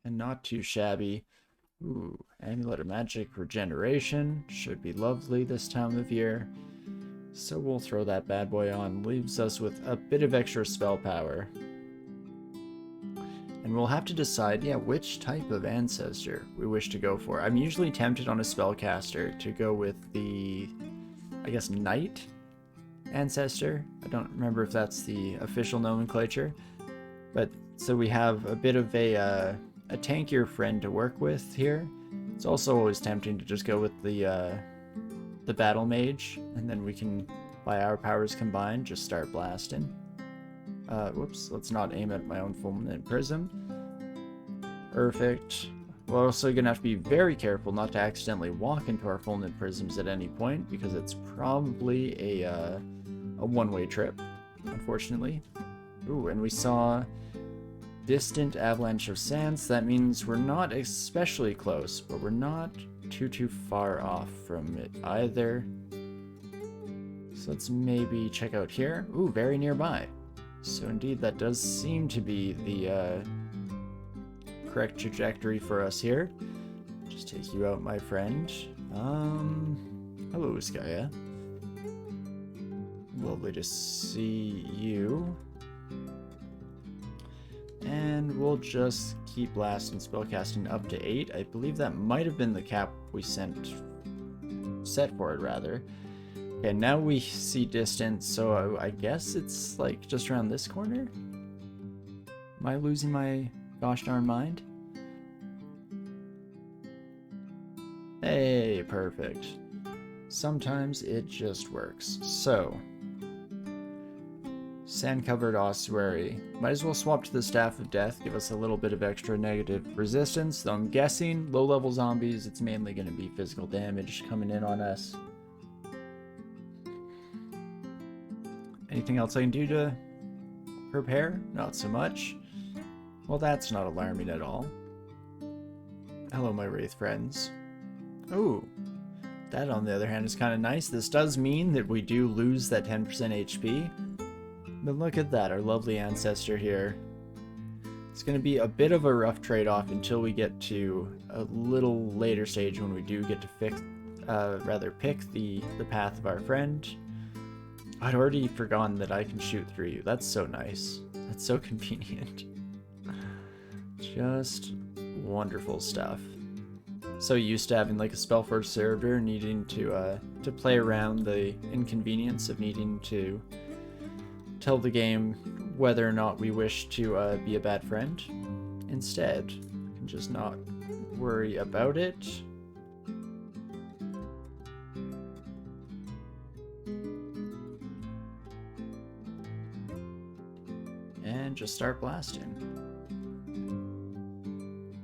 and not too shabby. Ooh, Amulet of Magic Regeneration. Should be lovely this time of year. So we'll throw that bad boy on. Leaves us with a bit of extra spell power. And we'll have to decide, yeah, which type of ancestor we wish to go for. I'm usually tempted on a spellcaster to go with the, I guess, Knight ancestor. I don't remember if that's the official nomenclature. But so we have a bit of a tankier friend to work with here. It's also always tempting to just go with the battle mage, and then we can, by our powers combined, just start blasting. Whoops, let's not aim at my own fulminant prism. Perfect. We're also gonna have to be very careful not to accidentally walk into our fulminant prisms at any point, because it's probably a one-way trip, unfortunately. Ooh, and we saw distant avalanche of sands. That means we're not especially close, but we're not too far off from it either. So let's maybe check out here. Ooh, very nearby. So indeed, that does seem to be the correct trajectory for us here. Just take you out, my friend. Hello, Skya. Lovely to see you. And we'll just keep blasting spellcasting up to 8. I believe that might have been the cap we set for it, rather. Okay, now we see distance, so I guess it's like just around this corner? Am I losing my gosh darn mind? Hey, perfect. Sometimes it just works. So, sand-covered ossuary. Might as well swap to the Staff of Death, give us a little bit of extra negative resistance, though I'm guessing low-level zombies, it's mainly going to be physical damage coming in on us. Anything else I can do to prepare? Not so much. Well, that's not alarming at all. Hello, my Wraith friends. Ooh, that on the other hand is kind of nice. This does mean that we do lose that 10% HP. But look at that, our lovely ancestor here. It's going to be a bit of a rough trade-off until we get to a little later stage when we do get to pick the path of our friend. I'd already forgotten that I can shoot through you. That's so nice. That's so convenient. Just wonderful stuff. So used to having like a Spellforge servitor, needing to play around the inconvenience of needing to tell the game whether or not we wish to be a bad friend. Instead, we can just not worry about it. And just start blasting.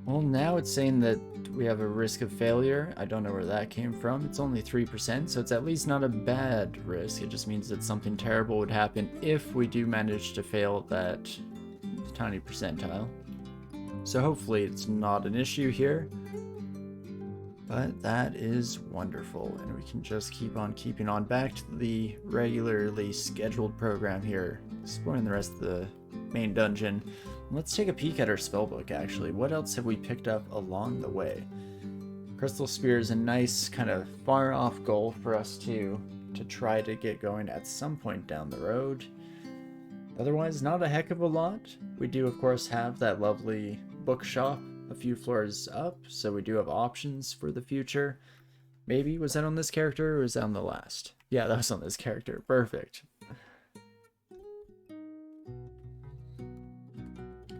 Well, now it's saying that we have a risk of failure. I don't know where that came from. It's only 3%, so it's at least not a bad risk. It just means that something terrible would happen if we do manage to fail that tiny percentile. So hopefully it's not an issue here. But that is wonderful, and we can just keep on keeping on back to the regularly scheduled program here, exploring the rest of the main dungeon. Let's take a peek at our spellbook, actually. What else have we picked up along the way? Crystal Spear is a nice kind of far off goal for us to try to get going at some point down the road. Otherwise, not a heck of a lot. We do, of course, have that lovely bookshop a few floors up, so we do have options for the future. Maybe, was that on this character or was that on the last? Yeah, that was on this character. Perfect.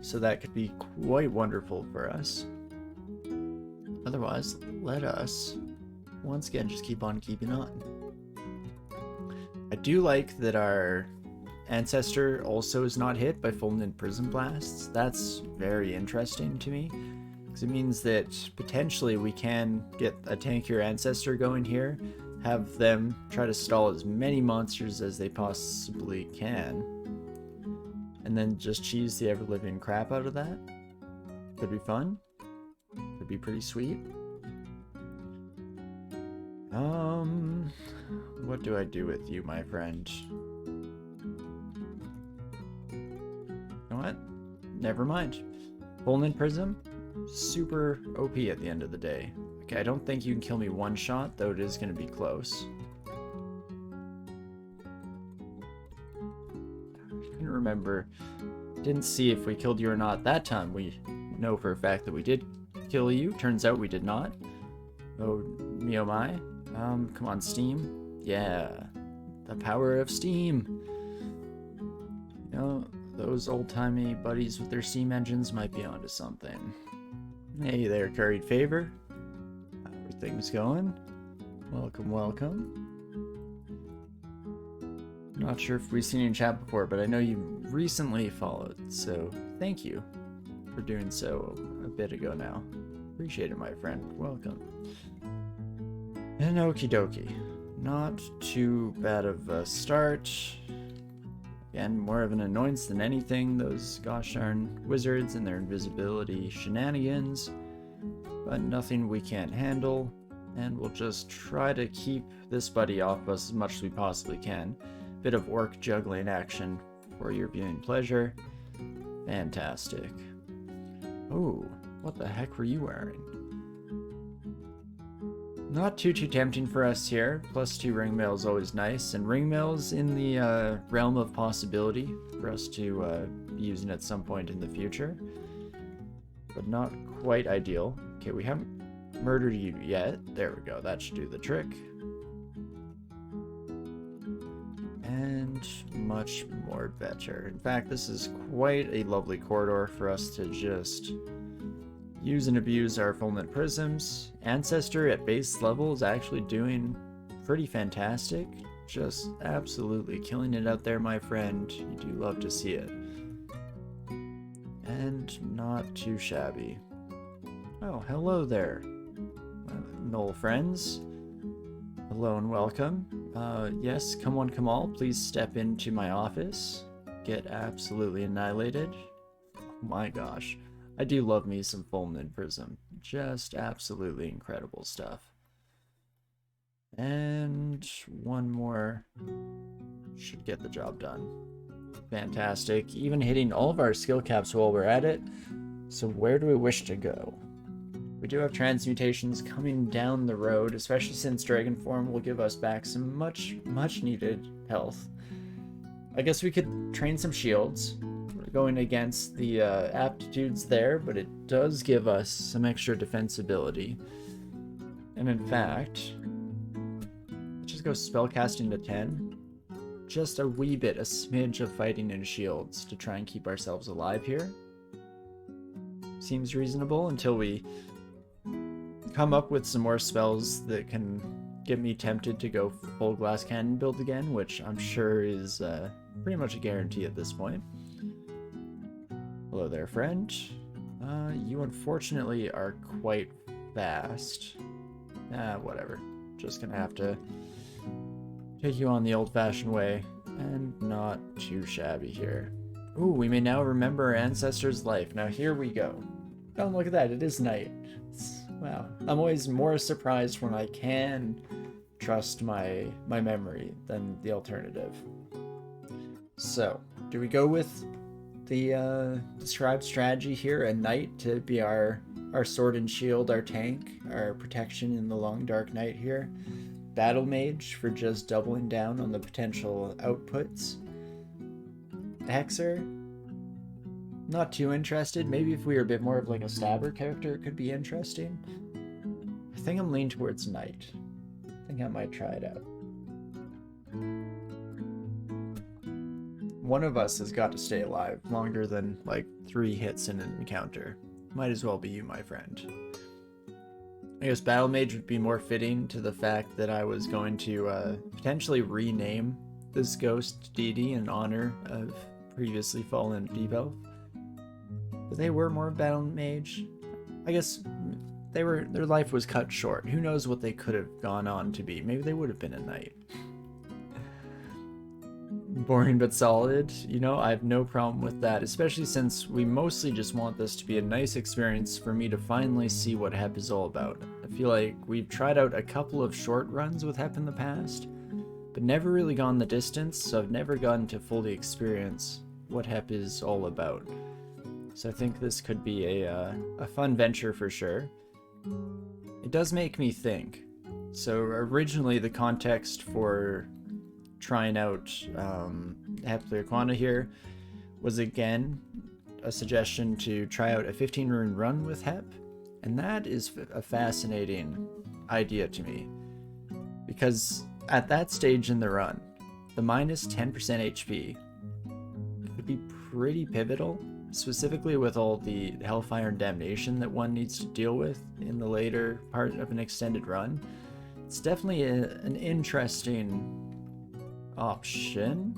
So that could be quite wonderful for us. Otherwise, let us, once again, just keep on keeping on. I do like that our ancestor also is not hit by fulminant prism blasts. That's very interesting to me, because it means that potentially we can get a tankier ancestor going here, have them try to stall as many monsters as they possibly can, and then just cheese the ever-living crap out of that. Could be fun. Could be pretty sweet. What do I do with you, my friend? You know what? Never mind. Fulminant Prism? super OP at the end of the day. Okay, I don't think you can kill me one shot, though it is going to be close. I couldn't remember. Didn't see if we killed you or not that time. We know for a fact that we did kill you. Turns out we did not. Oh, me oh my. Come on, Steam. Yeah. The power of Steam. You know, those old-timey buddies with their steam engines might be onto something. Hey there, Curried Favor. How are things going? Welcome, welcome. Not sure if we've seen you in chat before, but I know you recently followed, so thank you for doing so a bit ago now. Appreciate it, my friend. Welcome. And okie dokie. Not too bad of a start. Again, more of an annoyance than anything, those gosh darn wizards and their invisibility shenanigans. But nothing we can't handle, and we'll just try to keep this buddy off us as much as we possibly can. Bit of orc juggling action for your viewing pleasure. Fantastic. Oh, what the heck were you wearing? Not too tempting for us here. +2 ringmail is always nice, and ringmail's in the realm of possibility for us to be using at some point in the future, but not quite ideal. Okay, we haven't murdered you yet. There we go. That should do the trick. And much more better. In fact, this is quite a lovely corridor for us to just use and abuse our fulminant prisms. Ancestor at base level is actually doing pretty fantastic. Just absolutely killing it out there, my friend. You do love to see it. And not too shabby. Oh, hello there, Knoll friends. Hello and welcome. Yes, come one, come all. Please step into my office. Get absolutely annihilated. Oh my gosh. I do love me some fulminant prism. Just absolutely incredible stuff. And one more should get the job done. Fantastic. Even hitting all of our skill caps while we're at it. So where do we wish to go? We do have transmutations coming down the road, especially since Dragon Form will give us back some much needed health. I guess we could train some shields. We're going against the aptitudes there, but it does give us some extra defensibility. And in fact, let's just go spellcasting to 10. Just a wee bit, a smidge of fighting and shields to try and keep ourselves alive here. Seems reasonable until we come up with some more spells that can get me tempted to go full glass cannon build again, which I'm sure is pretty much a guarantee at this point. Hello there, friend. You unfortunately are quite fast. Whatever. Just gonna have to take you on the old-fashioned way, and not too shabby here. Ooh, we may now remember our ancestors' life. Now here we go. Oh, look at that, it is night. Wow, I'm always more surprised when I can trust my memory than the alternative. So, do we go with the described strategy here, a knight to be our sword and shield, our tank, our protection in the long dark night here? Battle mage for just doubling down on the potential outputs. Hexer, not too interested. Maybe if we were a bit more of like a stabber character, it could be interesting. I think I'm leaning towards knight. I think I might try it out. One of us has got to stay alive longer than like 3 hits in an encounter. Might as well be you, my friend. I guess Battle Mage would be more fitting to the fact that I was going to potentially rename this ghost deity in honor of previously fallen deep elf. But they were more Battle Mage. I guess their life was cut short. Who knows what they could have gone on to be. Maybe they would have been a knight. Boring but solid, you know, I have no problem with that, especially since we mostly just want this to be a nice experience for me to finally see what Hep is all about. I feel like we've tried out a couple of short runs with Hep in the past, but never really gone the distance, so I've never gotten to fully experience what Hep is all about. So I think this could be a fun venture for sure. It does make me think. So originally the context for trying out Hepliaklqana here was again a suggestion to try out a 15 rune run with Hep, and that is a fascinating idea to me, because at that stage in the run, the minus 10% HP could be pretty pivotal, specifically with all the Hellfire and Damnation that one needs to deal with in the later part of an extended run. It's definitely an interesting option.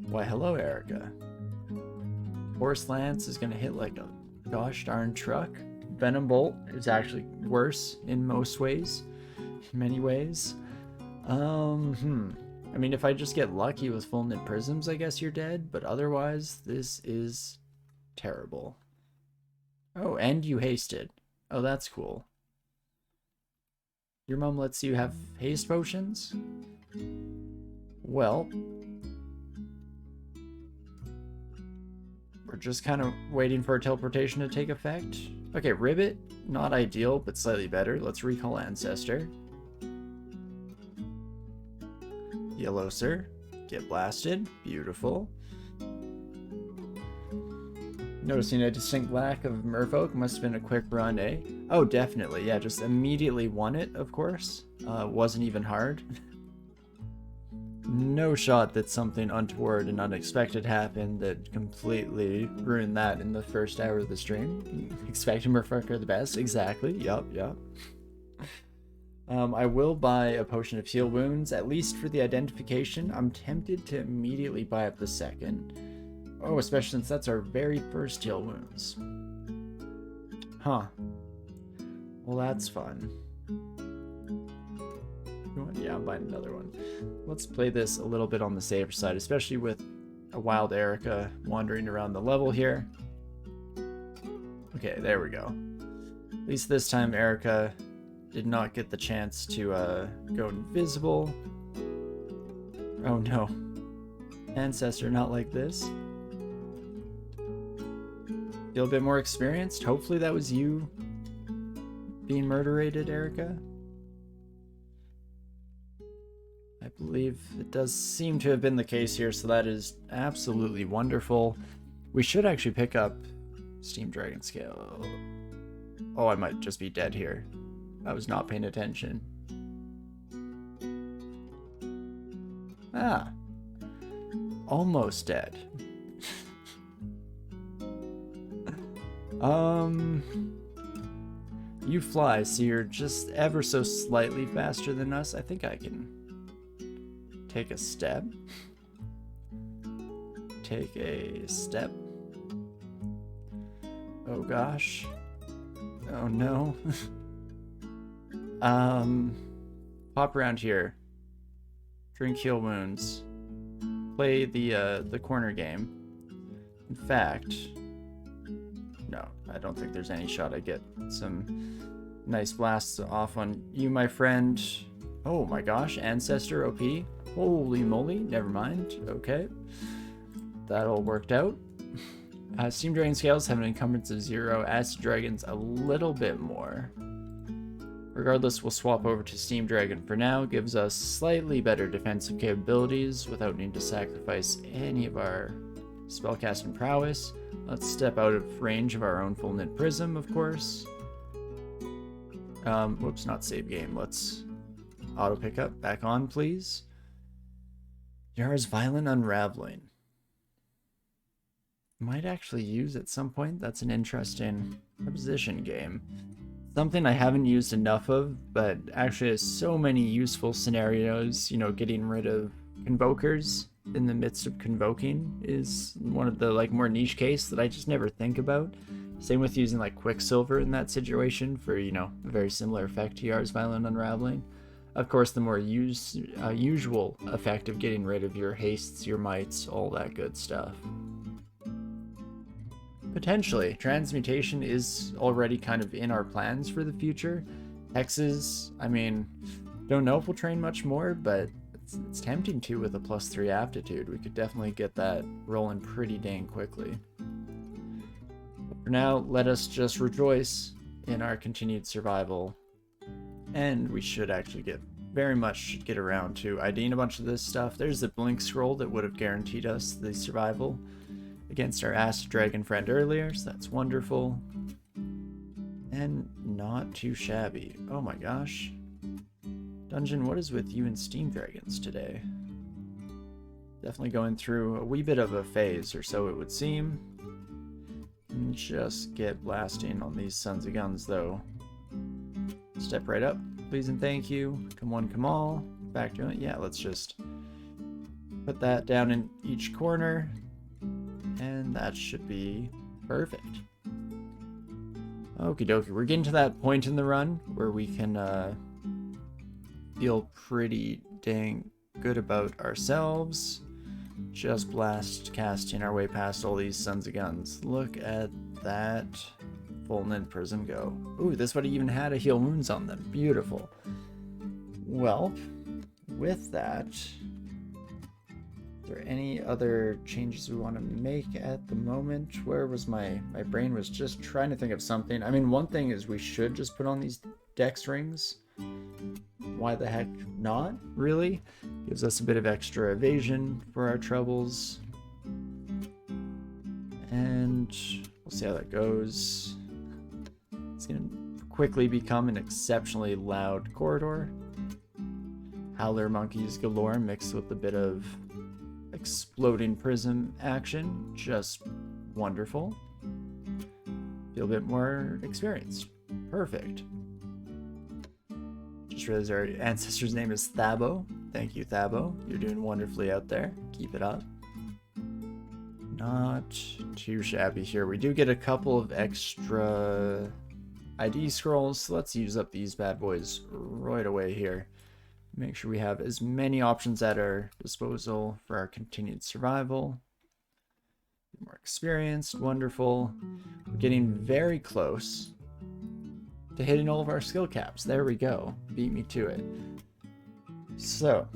Why, hello, Erica. Horse Lance is going to hit like a gosh darn truck. Venom Bolt is actually worse in most ways. In many ways. I mean, if I just get lucky with full knit prisms, I guess you're dead. But otherwise, this is terrible. Oh, and you hasted. Oh, that's cool. Your mom lets you have haste potions? Well, we're just kind of waiting for teleportation to take effect. Okay, Ribbit, not ideal, but slightly better. Let's recall Ancestor. Yellow Sir, get blasted. Beautiful. Noticing a distinct lack of Merfolk. Must have been a quick run, eh? Oh, definitely. Yeah, just immediately won it, of course. Wasn't even hard. No shot that something untoward and unexpected happened that completely ruined that in the first hour of the stream. Expecting Merfolk are the best. Exactly. Yup. I will buy a Potion of Heal Wounds, at least for the identification. I'm tempted to immediately buy up the second. Oh, especially since that's our very first Heal Wounds. Huh. Well, that's fun. Yeah, I'm buying another one. Let's play this a little bit on the safer side, especially with a wild Erica wandering around the level here. Okay, there we go. At least this time Erica did not get the chance to go invisible. Oh no. Ancestor, not like this. Feel a bit more experienced? Hopefully that was you being murderated, Erica. I believe it does seem to have been the case here, so that is absolutely wonderful. We should actually pick up Steam Dragon Scale. Oh, I might just be dead here. I was not paying attention. Ah. Almost dead. You fly, so you're just ever so slightly faster than us. I think I can take a step. Take a step. Oh gosh. Oh no. Pop around here. Drink Heal Wounds. Play the corner game. In fact, no, I don't think there's any shot I get some nice blasts off on you, my friend. Oh my gosh, Ancestor OP. Holy moly, never mind. Okay. That all worked out. Steam Dragon Scales have an encumbrance of 0. Acid Dragons a little bit more. Regardless, we'll swap over to Steam Dragon for now. Gives us slightly better defensive capabilities without needing to sacrifice any of our spellcasting prowess. Let's step out of range of our own full knit prism, of course. Whoops, not save game. Let's auto pickup back on, please. Yara's Violent Unraveling. Might actually use at some point. That's an interesting preposition game. Something I haven't used enough of, but actually has so many useful scenarios. You know, getting rid of convokers in the midst of convoking is one of the more niche case that I just never think about. Same with using Quicksilver in that situation for, a very similar effect to Yar's Violent Unraveling. Of course, the more usual effect of getting rid of your hastes, your mites, all that good stuff. Potentially. Transmutation is already kind of in our plans for the future. Hexes, I mean, don't know if we'll train much more, but It's tempting to with a +3 aptitude. We could definitely get that rolling pretty dang quickly. But for now, let us just rejoice in our continued survival. And we should actually very much get around to IDing a bunch of this stuff. There's the blink scroll that would have guaranteed us the survival against our acid dragon friend earlier, so that's wonderful. And not too shabby. Oh my gosh. Dungeon, what is with you and Steam Dragons today? Definitely going through a wee bit of a phase, or so it would seem. And just get blasting on these sons of guns, though. Step right up, please and thank you. Come one, come all. Back to it. Yeah, let's just put that down in each corner. And that should be perfect. Okie dokie, we're getting to that point in the run where we can feel pretty dang good about ourselves. Just blast casting our way past all these sons of guns. Look at that Fulminant Prism go. Ooh, this one even had a heal wounds on them. Beautiful. Well, with that, is there any other changes we want to make at the moment? Where was my brain was just trying to think of something. I mean, one thing is we should just put on these dex rings. Why the heck not, really? Gives us a bit of extra evasion for our troubles. And we'll see how that goes. It's going to quickly become an exceptionally loud corridor. Howler monkeys galore mixed with a bit of exploding prism action. Just wonderful. Feel a bit more experienced. Perfect. Just realized our ancestor's name is Thabo. Thank you, Thabo. You're doing wonderfully out there. Keep it up. Not too shabby here. We do get a couple of extra ID scrolls, so let's use up these bad boys right away here. Make sure we have as many options at our disposal for our continued survival. More experienced, wonderful. We're getting very close to hitting all of our skill caps. There we go. Beat me to it. So,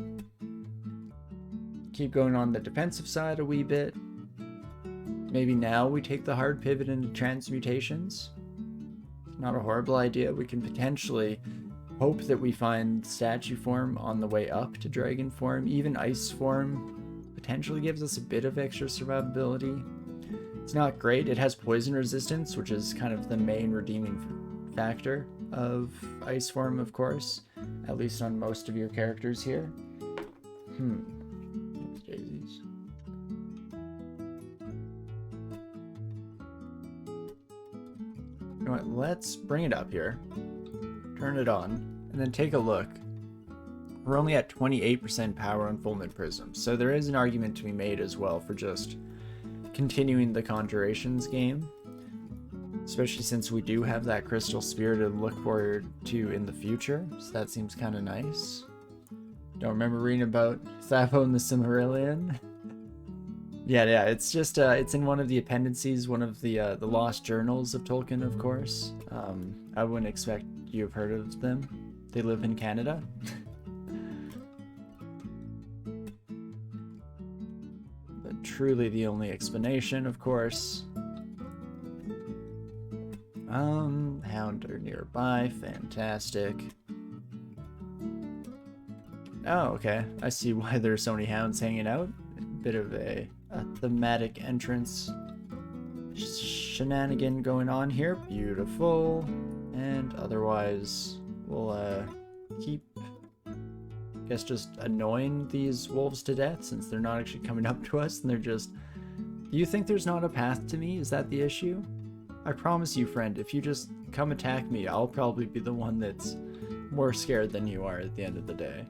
keep going on the defensive side a wee bit. Maybe now we take the hard pivot into transmutations. Not a horrible idea. We can potentially hope that we find statue form on the way up to dragon form. Even ice form potentially gives us a bit of extra survivability. It's not great. It has poison resistance, which is kind of the main redeeming factor of ice form, of course, at least on most of your characters here. Daisies. You know what, let's bring it up here, turn it on, and then take a look. We're only at 28% power on Fulminant Prism, so there is an argument to be made as well for just continuing the Conjurations game, especially since we do have that Crystal Sphere to look forward to in the future, so that seems kind of nice. Don't remember reading about Thabo and the Silmarillion. Yeah, it's just, it's in one of the appendices, one of the lost journals of Tolkien, of course. I wouldn't expect you have heard of them. They live in Canada. But truly the only explanation, of course. Hound are nearby, fantastic. Oh, okay. I see why there's so many hounds hanging out. Bit of a thematic entrance shenanigan going on here. Beautiful. And otherwise, we'll keep, I guess, just annoying these wolves to death since they're not actually coming up to us and they're just... Do you think there's not a path to me? Is that the issue? I promise you, friend, if you just come attack me, I'll probably be the one that's more scared than you are at the end of the day.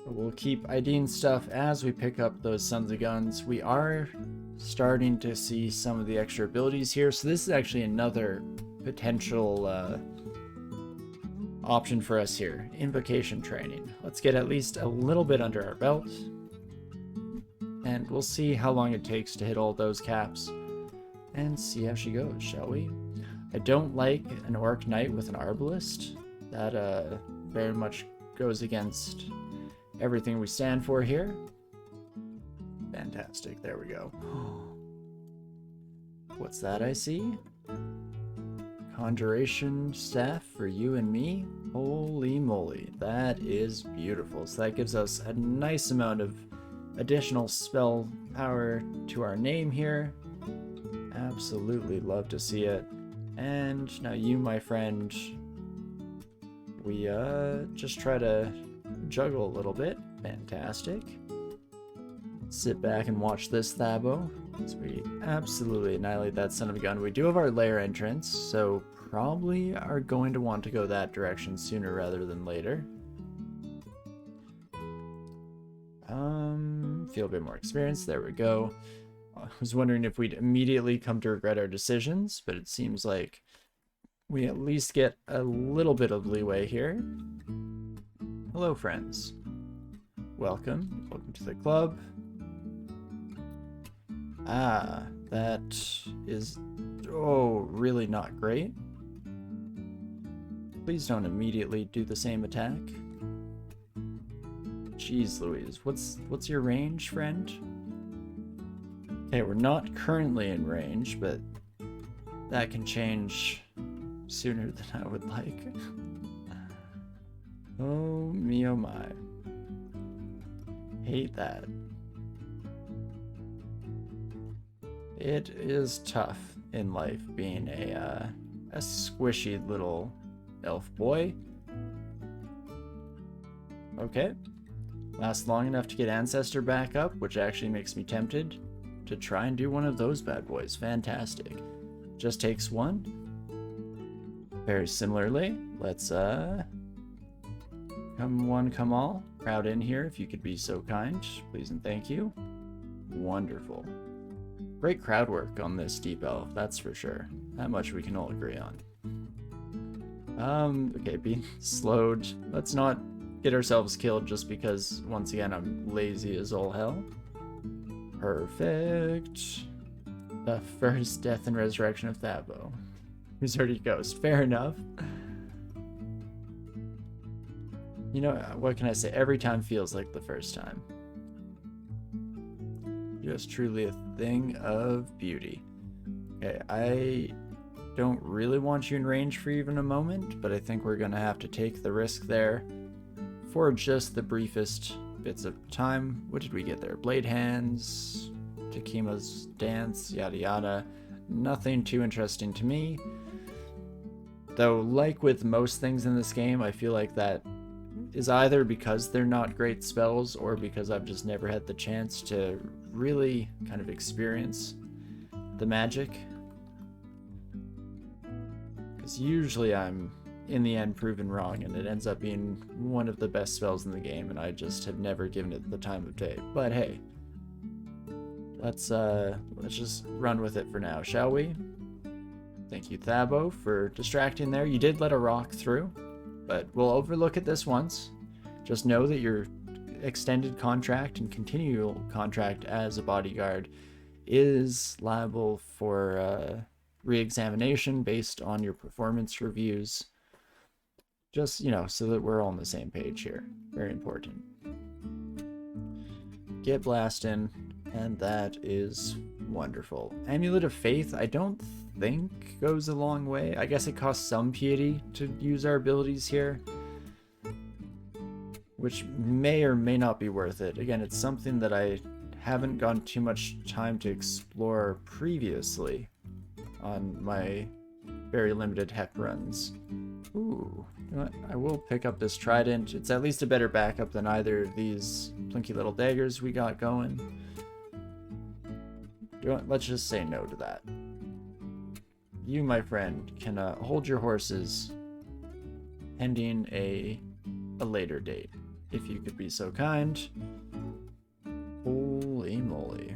We'll keep IDing stuff as we pick up those sons of guns. We are starting to see some of the extra abilities here, so this is actually another potential option for us here. Invocation training. Let's get at least a little bit under our belt, and we'll see how long it takes to hit all those caps and see how she goes, shall we? I don't like an Orc Knight with an Arbalist. That very much goes against everything we stand for here. Fantastic. There we go. What's that I see? Conjuration staff for you and me? Holy moly, that is beautiful. So that gives us a nice amount of additional spell power to our name here. Absolutely love to see it. And now you, my friend, we just try to juggle a little bit. Fantastic. Sit back and watch this, Thabo. So we absolutely annihilate that son of a gun. We do have our lair entrance, so probably are going to want to go that direction sooner rather than later. Feel a bit more experience. There we go. I was wondering if we'd immediately come to regret our decisions, but it seems like we at least get a little bit of leeway here. Hello, friends. Welcome. Welcome to the club. Ah, that is, really not great. Please don't immediately do the same attack. Jeez Louise, what's your range, friend? Okay, we're not currently in range, but that can change sooner than I would like. Oh me, oh my. Hate that. It is tough in life being a squishy little elf boy. Okay. Lasts long enough to get Ancestor back up, which actually makes me tempted to try and do one of those bad boys. Fantastic. Just takes one. Very similarly, let's come one, come all. Crowd in here if you could be so kind. Please and thank you. Wonderful. Great crowd work on this deep elf, that's for sure. That much we can all agree on. Okay, being slowed. Let's not get ourselves killed just because, once again, I'm lazy as all hell. Perfect. The first death and resurrection of Thabo. Who's already ghost. Fair enough. You know, what can I say? Every time feels like the first time. Just truly a thing of beauty. Okay, I don't really want you in range for even a moment, but I think we're gonna have to take the risk there for just the briefest bits of time. What did we get there? Blade hands, Takima's dance, yada yada. Nothing too interesting to me. Though, like with most things in this game, I feel like that is either because they're not great spells or because I've just never had the chance to really kind of experience the magic. Because usually I'm, in the end, proven wrong, and it ends up being one of the best spells in the game, and I just have never given it the time of day. But hey, let's just run with it for now, shall we? Thank you, Thabo, for distracting there. You did let a rock through, but we'll overlook it this once. Just know that your extended contract and continual contract as a bodyguard is liable for re-examination based on your performance reviews. Just, you know, so that we're all on the same page here. Very important. Get blasting, and that is wonderful. Amulet of Faith, I don't think goes a long way. I guess it costs some piety to use our abilities here, which may or may not be worth it. Again, it's something that I haven't gone too much time to explore previously on my very limited Hep runs. Ooh, you know what? I will pick up this trident. It's at least a better backup than either of these plinky little daggers we got going. Let's just say no to that. You, my friend, can hold your horses pending a later date, if you could be so kind. Holy moly.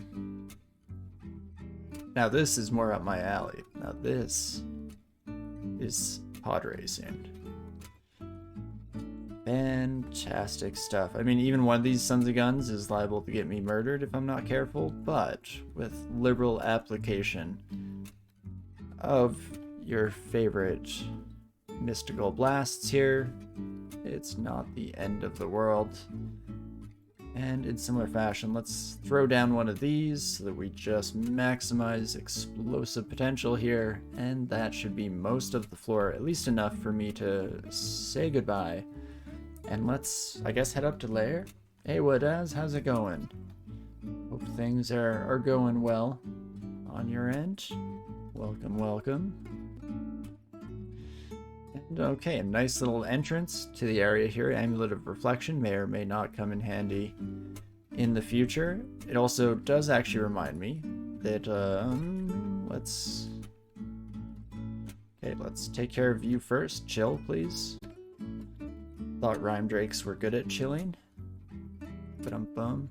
Now this is more up my alley. Now this is pod racing. Fantastic stuff. I mean, even one of these sons of guns is liable to get me murdered if I'm not careful, but with liberal application of your favorite mystical blasts here, it's not the end of the world. And in similar fashion, let's throw down one of these so that we just maximize explosive potential here. And that should be most of the floor, at least enough for me to say goodbye. And let's, I guess, head up to lair. Hey, VODs, how's it going? Hope things are going well on your end. Welcome, welcome. And okay, a nice little entrance to the area here. Amulet of Reflection may or may not come in handy in the future. It also does actually remind me that, let's take care of you first. Chill, please. Thought rhyme drakes were good at chilling. Ba-dum-bum.